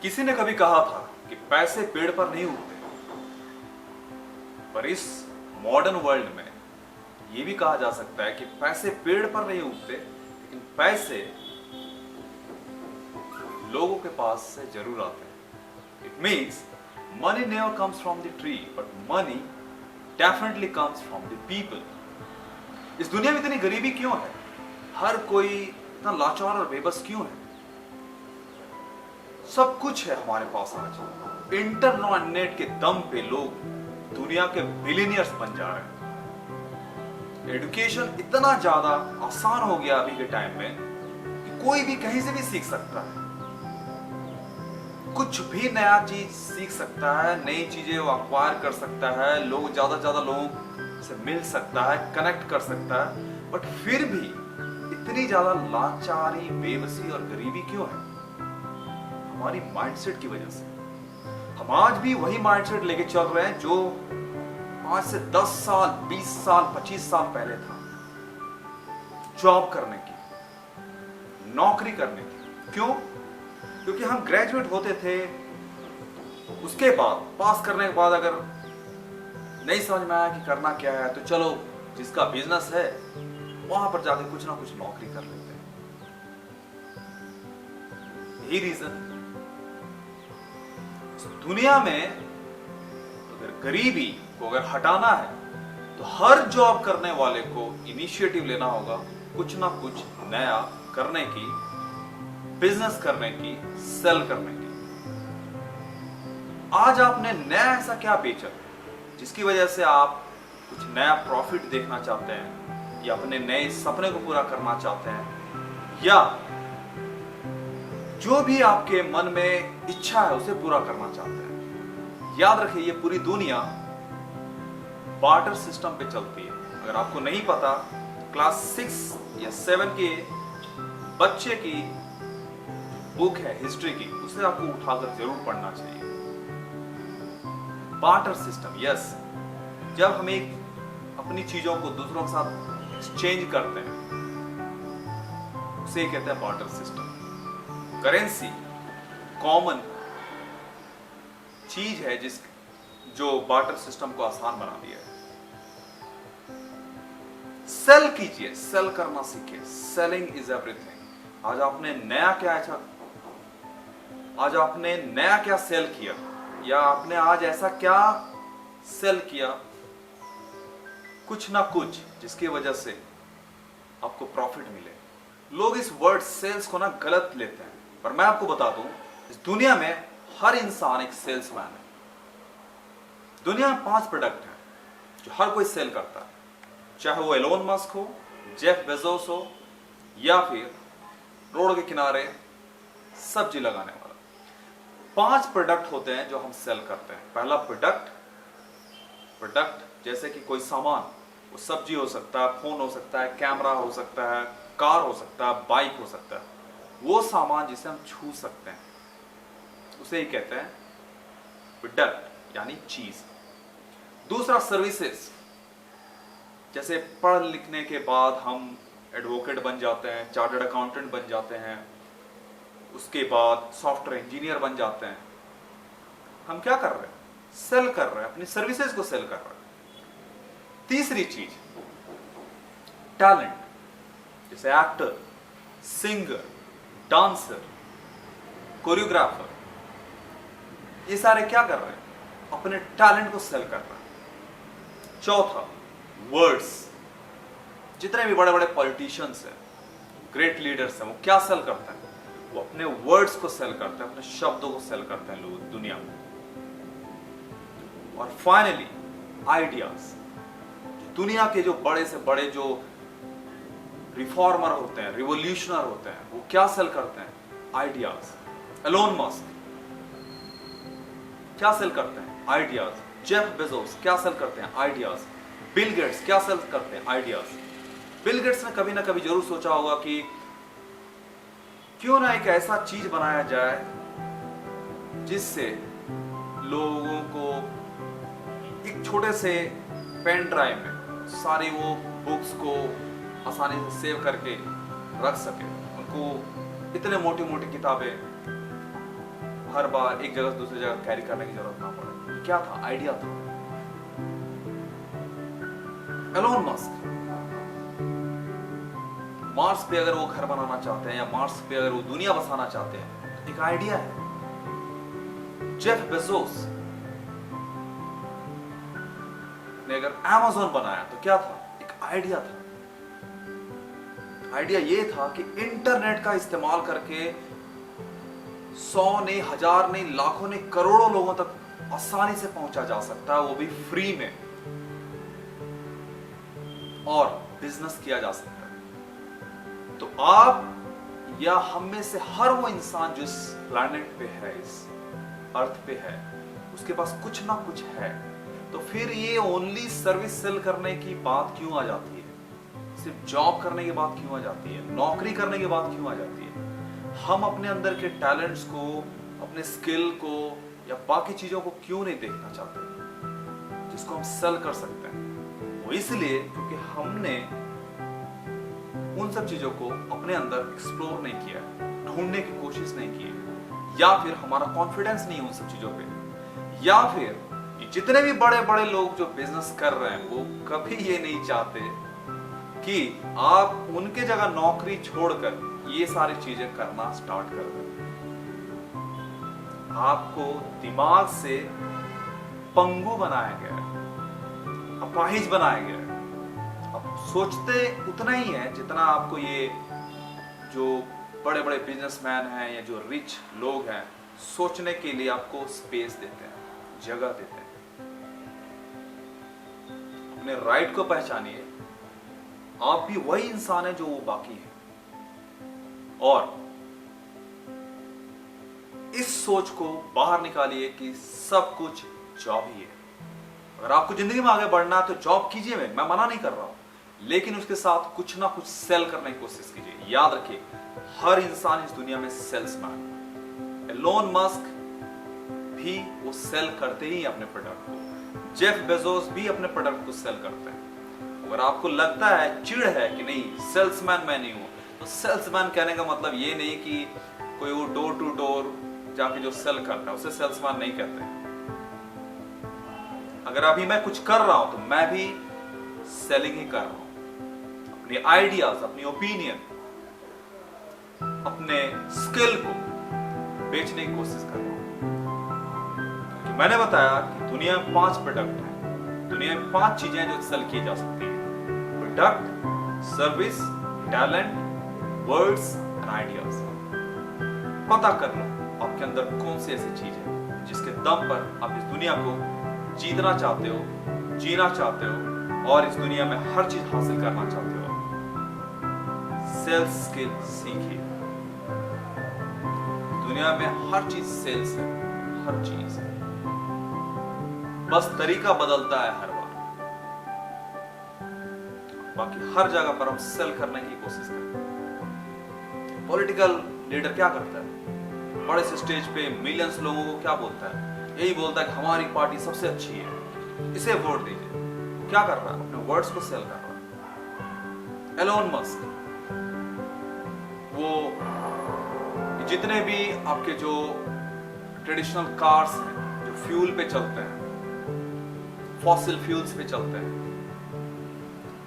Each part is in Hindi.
किसी ने कभी कहा था कि पैसे पेड़ पर नहीं उगते, पर इस मॉडर्न वर्ल्ड में यह भी कहा जा सकता है कि पैसे पेड़ पर नहीं उगते, लेकिन पैसे लोगों के पास से जरूर आते हैं। It means money never comes from the tree, but money definitely comes from the people. इस दुनिया में इतनी गरीबी क्यों है? हर कोई इतना लाचार और बेबस क्यों है? सब कुछ है हमारे पास आज। इंटरनेट के दम पे लोग दुनिया के बिलियनियर्स बन जा रहे हैं। एजुकेशन इतना ज्यादा आसान हो गया अभी के टाइम में कि कोई भी कहीं से भी सीख सकता है, कुछ भी नया चीज सीख सकता है, नई चीजें वो अक्वायर कर सकता है, लोग ज्यादा लोगों से मिल सकता है, कनेक्ट कर सकता है। बट फिर भी इतनी ज्यादा लाचारी, बेबसी और गरीबी क्यों है? हमारी माइंडसेट की वजह से। हम आज भी वही माइंडसेट लेके चल रहे हैं जो आज से 10 साल, 20 साल, 25 साल पहले था। जॉब करने की, नौकरी करने की। क्यों? क्योंकि हम ग्रेजुएट होते थे, उसके बाद पास करने के बाद अगर नहीं समझ में आया कि करना क्या है, तो चलो जिसका बिजनेस है वहां पर जाके कुछ ना कुछ नौकरी कर लेते हैं। यही रीजन। दुनिया में अगर गरीबी को अगर हटाना है तो हर जॉब करने वाले को इनिशिएटिव लेना होगा, कुछ ना कुछ नया करने की, बिजनेस करने की, सेल करने की। आज आपने नया ऐसा क्या बेचा जिसकी वजह से आप कुछ नया प्रॉफिट देखना चाहते हैं, या अपने नए सपने को पूरा करना चाहते हैं, या जो भी आपके मन में इच्छा है उसे पूरा करना चाहते हैं। याद रखिए, ये पूरी दुनिया बार्टर सिस्टम पे चलती है। अगर आपको नहीं पता, क्लास 6 या 7 के बच्चे की बुक है हिस्ट्री की, उसे आपको उठाकर जरूर पढ़ना चाहिए। Barter system, yes. जब हम एक अपनी चीजों को दूसरों के साथ एक्सचेंज करते हैं, उसे कहते हैं बार्टर सिस्टम। करेंसी कॉमन चीज है जो बार्टर सिस्टम को आसान बना दिया है। सेल कीजिए, सेल करना सीखिए। Selling is everything. आज आपने नया क्या सेल किया, या आपने आज ऐसा क्या सेल किया, कुछ ना कुछ जिसकी वजह से आपको प्रॉफिट मिले। लोग इस वर्ड सेल्स को ना गलत लेते हैं, पर मैं आपको बता दूं, इस दुनिया में हर इंसान एक सेल्समैन है। दुनिया में 5 प्रोडक्ट हैं जो हर कोई सेल करता है, चाहे वो एलोन मस्क हो, जेफ बेजोस हो, या फिर रोड के किनारे सब्जी लगाने वाला। 5 प्रोडक्ट होते हैं जो हम सेल करते हैं। पहला प्रोडक्ट जैसे कि कोई सामान, वो सब्जी हो सकता है, फोन हो सकता है, कैमरा हो सकता है, कार हो सकता है, बाइक हो सकता है। वो सामान जिसे हम छू सकते हैं उसे ही कहते हैं प्रोडक्ट, यानी चीज। दूसरा सर्विसेज, जैसे पढ़ लिखने के बाद हम एडवोकेट बन जाते हैं, चार्टर्ड अकाउंटेंट बन जाते हैं, उसके बाद सॉफ्टवेयर इंजीनियर बन जाते हैं। हम क्या कर रहे हैं? सेल कर रहे हैं, अपनी सर्विसेज को सेल कर रहे हैं। तीसरी चीज टैलेंट, जैसे एक्टर, सिंगर, डांसर, कोरियोग्राफर, ये सारे क्या कर रहे हैं? अपने टैलेंट को सेल कर रहे हैं। चौथा वर्ड्स। जितने भी बड़े बड़े पॉलिटिशियंस हैं, ग्रेट लीडर्स हैं, वो क्या सेल करते हैं? वो अपने वर्ड्स को सेल करते हैं, अपने शब्दों को सेल करते हैं लोग दुनिया में। और फाइनली आइडियाज। दुनिया के जो बड़े से बड़े जो रिफॉर्मर होते हैं, रिवोल्यूशनर होते हैं, वो क्या सेल करते हैं? आइडियाज। एलोन मस्क क्या सेल करते हैं? आइडियाज। जेफ बेजोस क्या सेल करते हैं? आइडियाज। बिल गेट्स क्या सेल करते हैं? आइडियाज। बिल गेट्स ने कभी ना कभी जरूर सोचा होगा कि क्यों ना एक ऐसा चीज बनाया जाए जिससे लोगों को एक छोटे से पेन ड्राइव में सारी वो बुक्स को आसानी से सेव करके रख सके। उनको इतने मोटी मोटी किताबें हर बार एक जगह से दूसरी जगह कैरी करने की जरूरत ना पड़े। क्या था? आइडिया था। एलोन मस्क मार्स पे अगर वो घर बनाना चाहते हैं या मार्स पे अगर वो दुनिया बसाना चाहते हैं, एक आइडिया है। जेफ बेजोस ने अगर अमेज़न बनाया तो क्या था? एक आइडिया था। आइडिया ये था कि इंटरनेट का इस्तेमाल करके 100 नहीं, 1000 नहीं, लाखों नहीं, करोड़ों लोगों तक आसानी से पहुंचा जा सकता है, वो भी फ्री में, और बिजनेस किया जा सकता है। तो आप या हम में से हर वो इंसान जो इस प्लैनेट पे है, इस अर्थ पे है, उसके पास कुछ ना कुछ है। तो फिर ये ओनली सर्विस सेल करने की बात क्यों आ जाती है? सिर्फ जॉब करने की बात क्यों आ जाती है? नौकरी करने की बात क्यों आ जाती है? हम अपने अंदर के टैलेंट्स को, अपने स्किल को या बाकी चीजों को क्यों नहीं देखना चाहते जिसको हम सेल कर सकते हैं? वो इसलिए क्योंकि हमने उन सब चीजों को अपने अंदर एक्सप्लोर नहीं किया, ढूंढने की कोशिश नहीं की, या फिर हमारा कॉन्फिडेंस नहीं है उन सब चीजों पे, या फिर जितने भी बड़े बड़े लोग जो बिजनेस कर रहे हैं वो कभी ये नहीं चाहते कि आप उनके जगह नौकरी छोड़कर ये सारी चीजें करना स्टार्ट कर दें। आपको दिमाग से पंगु बनाया गया है, अपाहिज बनाया गया है। आप सोचते उतना ही है जितना आपको ये जो बड़े बड़े बिजनेसमैन हैं या जो रिच लोग हैं सोचने के लिए आपको स्पेस देते हैं, जगह देते हैं। अपने राइट को पहचानिए। आप भी वही इंसान है जो वो बाकी है, और इस सोच को बाहर निकालिए कि सब कुछ जॉब ही है। अगर आपको जिंदगी में आगे बढ़ना है तो जॉब कीजिए, मैं मना नहीं कर रहा हूं, लेकिन उसके साथ कुछ ना कुछ सेल करने की कोशिश कीजिए। याद रखिए, हर इंसान इस दुनिया में सेल्समैन है। एलोन मस्क भी वो सेल करते ही अपने प्रोडक्ट को, जेफ बेजोस भी अपने प्रोडक्ट को सेल करते हैं। अगर आपको लगता है, चिढ़ है कि नहीं सेल्समैन मैं नहीं हूं, तो सेल्समैन कहने का मतलब ये नहीं कि कोई वो डोर टू डोर जाके जो सेल करता है उसे सेल्समैन नहीं कहते। अगर अभी मैं कुछ कर रहा हूं तो मैं भी सेलिंग ही कर रहा हूं। अपने आइडियाज, अपनी ओपिनियन, अपने स्किल को बेचने की कोशिश कर रहा हूं। क्योंकि मैंने बताया कि दुनिया में 5 प्रोडक्ट हैं, दुनिया में 5 चीजें जो सेल की जा सकती है: product, service, talent, words and ideas. पता कर लो आपके अंदर कौन सी ऐसी चीज है जिसके दम पर आप इस दुनिया को जीतना चाहते हो, जीना चाहते हो, और इस दुनिया में हर चीज हासिल करना चाहते हो। सेल्स स्किल सीखिए। दुनिया में हर चीज सेल्स है, हर चीज। बस तरीका बदलता है हर बार। बाकी हर जगह पर हम सेल करने की कोशिश करते हैं। पॉलिटिकल लीडर क्या करता है? बड़े से स्टेज पे मिलियंस लोगों को क्या बोलता है? यही बोलता है कि हमारी पार्टी सबसे अच्छी है, इसे वोट दीजिए। क्या कर रहा है? अपने वर्ड्स को सेल कर रहा है। एलोन मस्क, वो जितने भी आपके जो ट्रेडिशनल कार्स हैं जो फ्यूल पे चलते हैं, फॉसिल फ्यूल्स पे चलते हैं,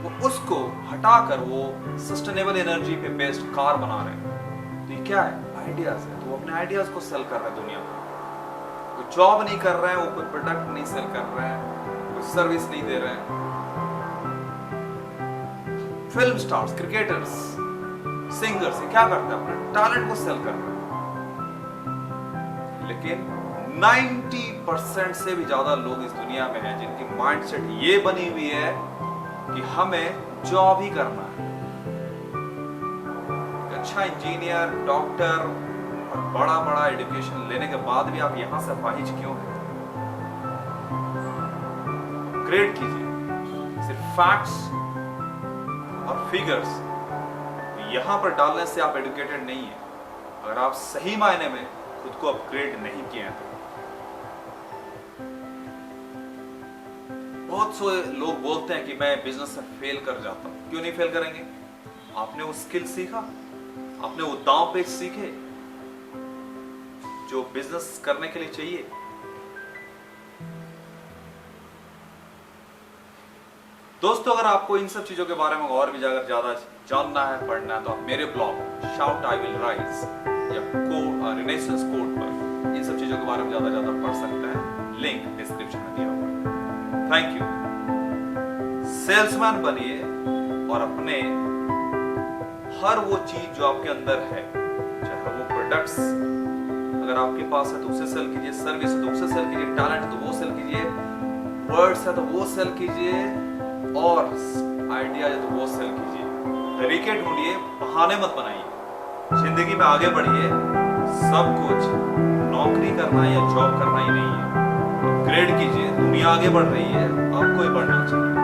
वो उसको हटाकर वो सस्टेनेबल एनर्जी पे बेस्ड कार बना रहे हैं। तो ये क्या है? आइडियाज है। तो वो अपने आइडियाज को सेल कर रहे हैं दुनिया में। वो जॉब नहीं कर रहे हैं, वो कोई प्रोडक्ट नहीं सेल कर रहे हैं, कोई सर्विस नहीं दे रहे हैं। फिल्म स्टार्स, क्रिकेटर्स, सिंगर्स क्या करते हैं? अपने टैलेंट को सेल कर रहे हैं। लेकिन 90% से भी ज्यादा लोग इस दुनिया में हैं जिनकी माइंडसेट ये बनी हुई है कि हमें जॉब ही करना है। अच्छा इंजीनियर, डॉक्टर और बड़ा बड़ा एजुकेशन लेने के बाद भी आप यहां से अपाहिज क्यों हैं? ग्रेड कीजिए। सिर्फ फैक्ट्स और फिगर्स यहां पर डालने से आप एजुकेटेड नहीं है, अगर आप सही मायने में खुद को अपग्रेड नहीं किए हैं तो। बहुत से लोग बोलते हैं कि मैं बिजनेस में फेल कर जाता हूं। क्यों नहीं फेल करेंगे? आपने वो स्किल सीखा, आपने वो दांव पेच सीखे जो बिजनेस करने के लिए चाहिए। दोस्तों, अगर आपको इन सब चीजों के बारे में और भी ज्यादा जानना है, पढ़ना है, तो आप मेरे blog shout I will rise या रिनेसेंस कोड पर इन सब चीजों के बारे में ज्यादा पढ़ सकते हैं। लिंक डिस्क्रिप्शन में दिया हुआ है। Thank you. सेल्समैन बनिए और अपने हर वो चीज जो आपके अंदर है, चाहे वो प्रोडक्ट्स अगर आपके पास है तो उसे सेल कीजिए, सर्विस है तो उसे सेल कीजिए, टैलेंट है तो वो सेल कीजिए, वर्ड्स है तो वो सेल कीजिए, और आइडिया है तो वो सेल कीजिए। तरीके ढूंढिए, बहाने मत बनाइए। जिंदगी में आगे बढ़िए। सब कुछ नौकरी करना या जॉब करना ही नहीं है। अपग्रेड कीजिए। दुनिया आगे बढ़ रही है, आपको ही बढ़ना चाहिए।